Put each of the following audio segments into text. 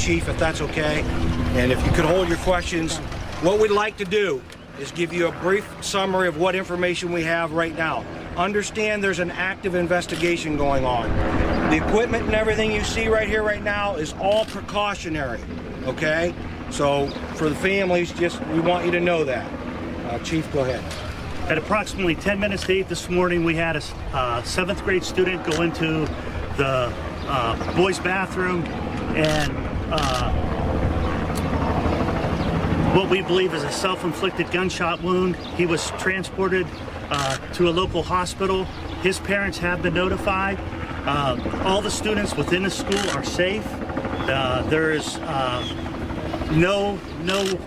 Chief, if that's okay. And if you could hold your questions, what we'd like to do is give you a brief summary of what information we have right now. Understand there's an active investigation going on. The equipment and everything you see right here right now is all precautionary, okay? So for the families, we want you to know that. Chief, go ahead. At approximately 10 minutes to 8 this morning, we had a 7th grade student go into the boys' bathroom and what we believe is a self-inflicted gunshot wound. He was transported to a local hospital. His parents have been notified. All the students within the school are safe. There is no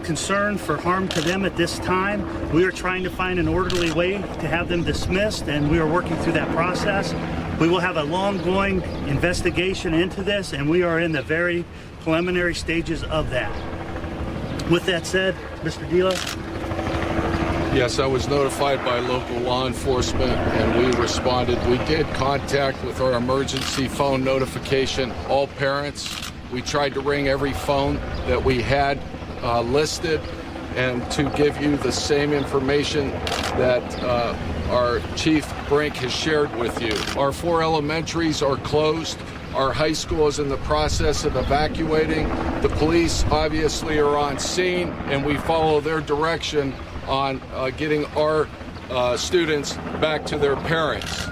concern for harm to them at this time. We are trying to find an orderly way to have them dismissed, and we are working through that process. We will have a long-going investigation into this, and we are in the very preliminary stages of that. With that said, Mr. Dila? Yes, I was notified by local law enforcement and we responded. We did contact with our emergency phone notification all parents. We tried to ring every phone that we had listed, and to give you the same information that our Chief Brink has shared with you. Our 4 elementaries are closed. Our high school is in the process of evacuating. The police obviously are on scene, and we follow their direction on getting our students back to their parents.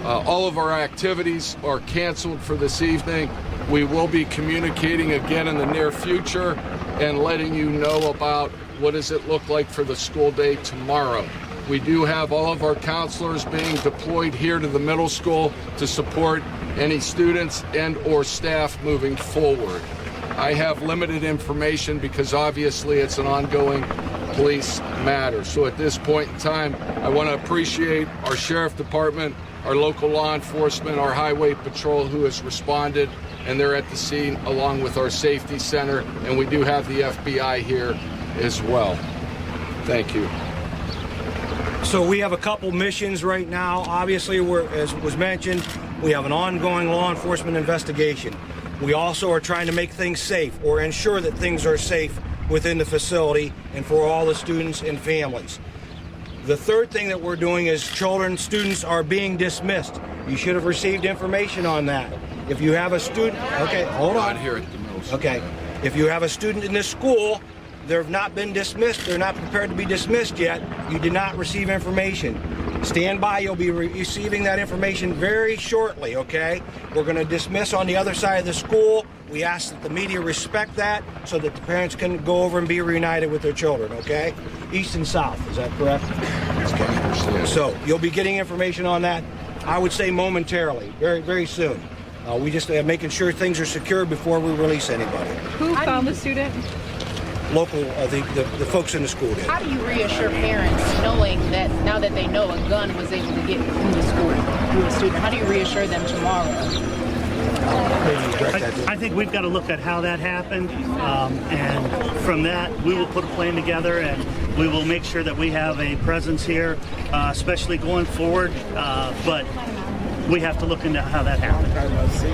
All of our activities are canceled for this evening. We will be communicating again in the near future and letting you know about what does it look like for the school day tomorrow. We do have all of our counselors being deployed here to the middle school to support any students and or staff moving forward. I have limited information because obviously it's an ongoing police matter. So at this point in time, I want to appreciate our sheriff department, our local law enforcement, our highway patrol who has responded, and they're at the scene along with our safety center, and we do have the FBI here as well. Thank you. So we have a couple missions right now. Obviously, as was mentioned, we have an ongoing law enforcement investigation. We also are trying to make things safe or ensure that things are safe within the facility and for all the students and families. The third thing that we're doing is students are being dismissed. You should have received information on that. If you have a student, okay, hold on. Here at the middle school. Okay, if you have a student in this school, they've not been dismissed, they're not prepared to be dismissed yet, you did not receive information. Stand by, you'll be receiving that information very shortly, okay? We're gonna dismiss on the other side of the school. We ask that the media respect that so that the parents can go over and be reunited with their children, okay? East and south, is that correct? Okay. So you'll be getting information on that, I would say momentarily, very, very soon. We just making sure things are secure before we release anybody. Who found the student? Local, the folks in the school did. How do you reassure parents knowing that now that they know a gun was able to get through the school, through a student? How do you reassure them tomorrow? I think we've got to look at how that happened, and from that we will put a plan together and we will make sure that we have a presence here, especially going forward, but we have to look into how that happened.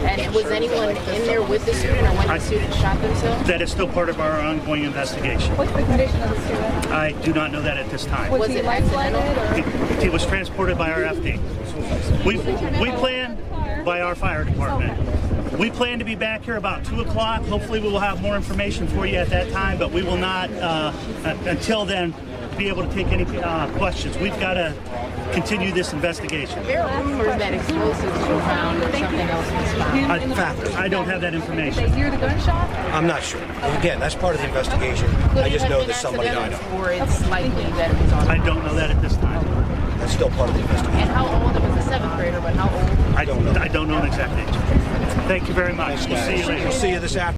And was anyone in there with the student or when the student shot themselves? That is still part of our ongoing investigation. What's the condition of the student? I do not know that at this time. Was it accidental? He was transported by our FD. We plan by our fire department. We plan to be back here about 2 o'clock. Hopefully we will have more information for you at that time, but we will not, until then, be able to take any questions. We've got to continue this investigation. There are rumors that explosives were found or something else was found. I don't have that information. Did they hear the gunshot? I'm not sure. Again, that's part of the investigation. I just know that somebody died. Or it's likely that it was on. I don't know that at this time. That's still part of the investigation. And how old? It was a 7th grader, but how old? I don't know an exact age. Thank you very much. We'll see you later. We'll see you this afternoon.